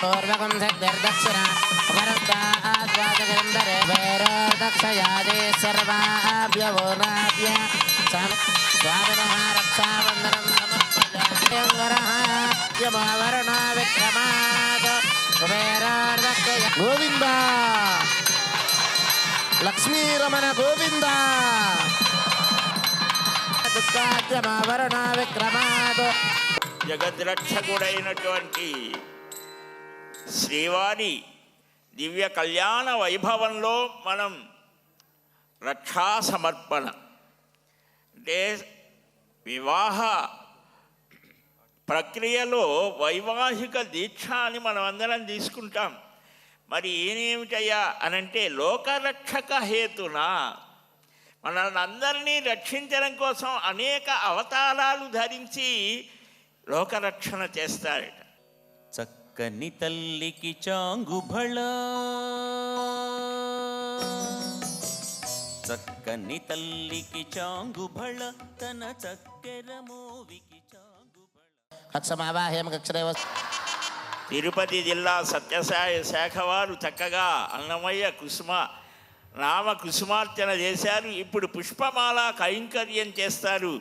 पूर्वकं सिद्धिर्दक्षिणा वरदास्वादगिरिन्दरे वैरोदक्षयादे सर्वाभ्यवोनाभ्य स्वामिनः रक्षावन्दनं नमः यमवर्णो विक्रमात् कुबेरार्दक्षय गोविन्द लक्ष्मीरमण गोविन्द दुःखाद्यमवर्णो विक्रमात् జగద్రక్షకుడైనటువంటి శ్రీవారి దివ్య కళ్యాణ వైభవంలో మనం రక్షా సమర్పణ అంటే వివాహ ప్రక్రియలో వైవాహిక దీక్ష అని మనం అందరం తీసుకుంటాం. మరి ఏమేమిటయ్యా అనంటే లోకరక్షక హేతునా మనల్ని అందరినీ రక్షించడం కోసం అనేక అవతారాలు ధరించి లోకరక్షణ చేస్తాడట. చక్కని తల్లికి చాంగుబళ చక్కని తల్లికి చాంగుబళ తన చక్కెర మోవికి చాంగుబళ. తిరుపతి జిల్లా సత్యసాయి శాఖ వారు చక్కగా అన్నమయ్య కుసుమ నామ కుసుమార్చన చేశారు. ఇప్పుడు పుష్పమాల కైంకర్యం చేస్తారు.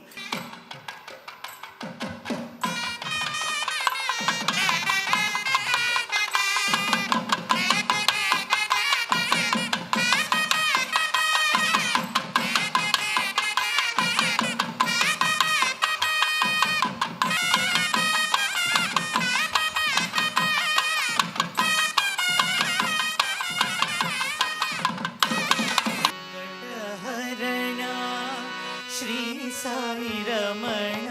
సాయి రమణ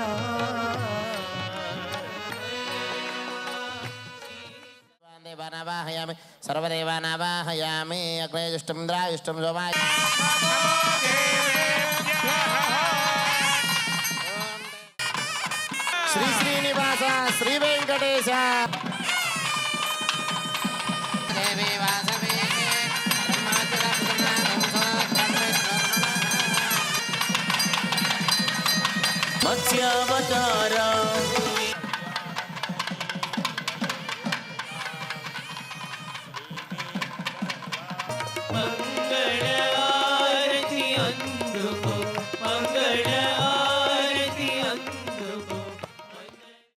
దేవానావాహయామి సర్వదేవానావాహయామి అగ్రే దుష్టం ఇంద్రాయుష్టం సోమాయ శ్రీ శ్రీనివాస శ్రీ వెంకటేశ దేవి వాసవే మత్స్యావతారా